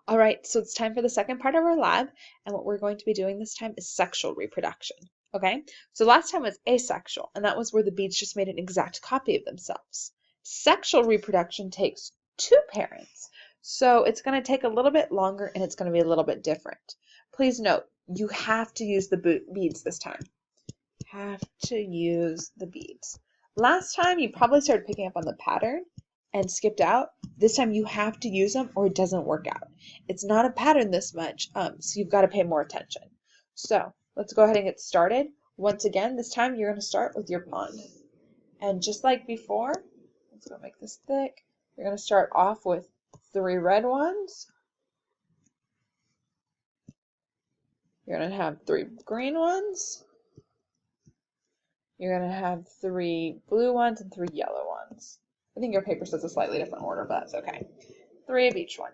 All right, so it's time for the second part of our lab, and what we're going to be doing this time is sexual reproduction. Okay, so last time was asexual, and that was where the beads just made an exact copy of themselves. Sexual reproduction takes two parents, so it's going to take a little bit longer and it's going to be a little bit different. Please note, you have to use the beads this time. Have to use the beads. Last time you probably started picking up on the pattern and skipped out. This time you have to use them or it doesn't work out. It's not a pattern this much, so you've got to pay more attention. So let's go ahead and get started. Once again, this time you're going to start with your pond. And just like before, let's go make this thick. You're going to start off with 3 red ones. You're going to have 3 green ones. You're going to have 3 blue ones and 3 yellow ones. I think your paper says a slightly different order, but that's okay. 3 of each one.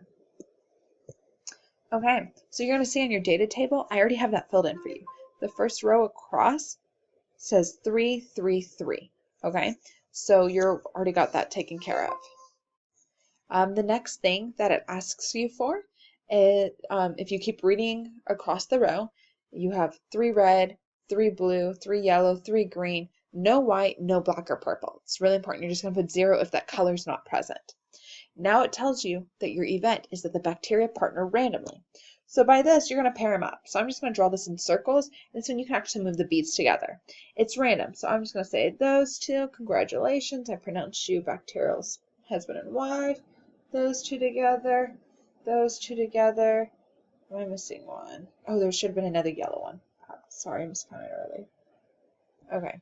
Okay, so you're going to see on your data table, I already have that filled in for you. The first row across says 3, 3, 3. Okay, so you've already got that taken care of. The next thing that it asks you for is, if you keep reading across the row, you have 3 red, 3 blue, 3 yellow, 3 green, no white, no black or purple. It's really important. You're just going to put 0 if that color is not present. Now it tells you that your event is that the bacteria partner randomly. So by this, you're going to pair them up. So I'm just going to draw this in circles, and so you can actually move the beads together. It's random, so I'm just going to say those two, congratulations, I pronounced you bacterial's husband and wife. Those two together, those two together. Am I missing one? Oh, there should have been another yellow one. Sorry, I'm just kind of early. Okay.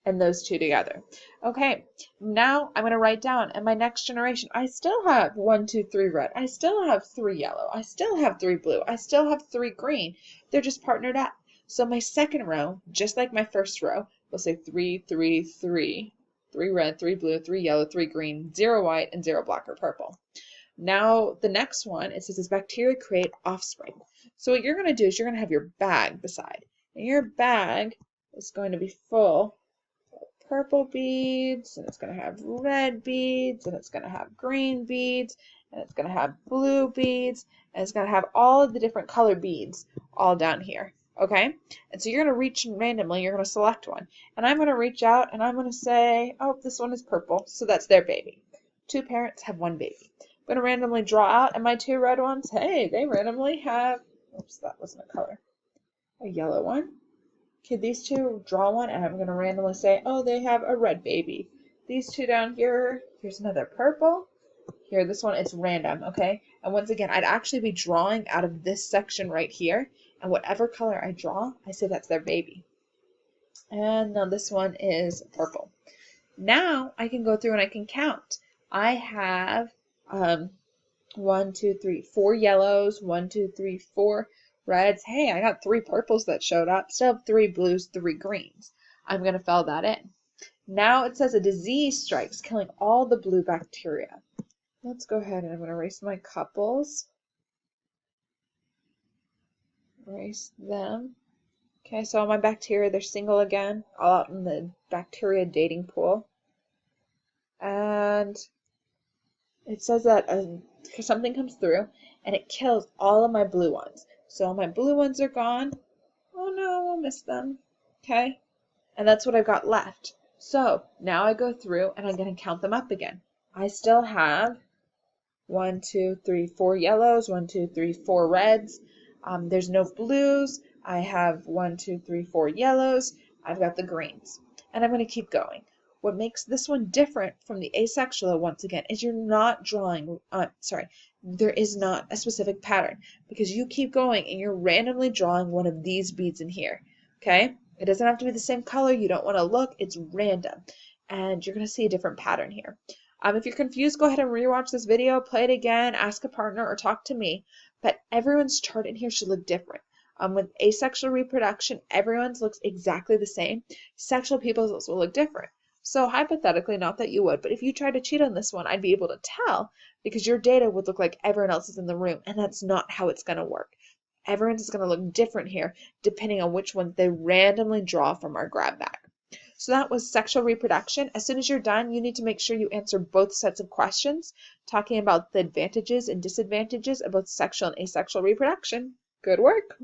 And those two together. Okay, now I'm going to write down, in my next generation, I still have 1, 2, 3 red. I still have 3 yellow. I still have 3 blue. I still have 3 green. They're just partnered up. So my second row, just like my first row, will say 3, 3, 3. 3 red, 3 blue, 3 yellow, 3 green, 0 white, and 0 black or purple. Now the next one, it says, bacteria create offspring. So what you're going to do is you're going to have your bag beside. And your bag is going to be full purple beads, and it's going to have red beads, and it's going to have green beads, and it's going to have blue beads, and it's going to have all of the different color beads all down here. Okay? And so you're going to reach randomly, you're going to select one. And I'm going to reach out and I'm going to say, oh, this one is purple, so that's their baby. 2 parents have 1 baby. I'm going to randomly draw out, and my 2 red ones, hey, they randomly have, oops, that wasn't a color, a yellow one. Okay, these 2, draw one, and I'm going to randomly say, oh, they have a red baby. These 2 down here, here's another purple. Here, this one, it's random, okay? And once again, I'd actually be drawing out of this section right here, and whatever color I draw, I say that's their baby. And now this one is purple. Now I can go through and I can count. I have 1, 2, 3, 4 yellows, 1, 2, 3, 4 reds. Hey, I got 3 purples that showed up. Still have 3 blues, 3 greens. I'm going to fill that in. Now it says a disease strikes, killing all the blue bacteria. Let's go ahead and I'm going to erase my couples. Erase them. Okay, so all my bacteria, they're single again, all out in the bacteria dating pool. And it says that something comes through and it kills all of my blue ones. So all my blue ones are gone. Oh no, we'll miss them. Okay, and that's what I've got left. So now I go through and I'm going to count them up again. I still have 1, 2, 3, 4 yellows, 1, 2, 3, 4 reds. There's no blues. I have 1, 2, 3, 4 yellows. I've got the greens. And I'm going to keep going. What makes this one different from the asexual, once again, is you're not drawing, there is not a specific pattern because you keep going and you're randomly drawing one of these beads in here, okay? It doesn't have to be the same color. You don't want to look. It's random, and you're going to see a different pattern here. If you're confused, go ahead and rewatch this video, play it again, ask a partner, or talk to me, but everyone's chart in here should look different. With asexual reproduction, everyone's looks exactly the same. Sexual people's will look different. So hypothetically, not that you would, but if you tried to cheat on this one, I'd be able to tell because your data would look like everyone else's in the room, and that's not how it's going to work. Everyone's is going to look different here depending on which ones they randomly draw from our grab bag. So that was sexual reproduction. As soon as you're done, you need to make sure you answer both sets of questions, talking about the advantages and disadvantages of both sexual and asexual reproduction. Good work.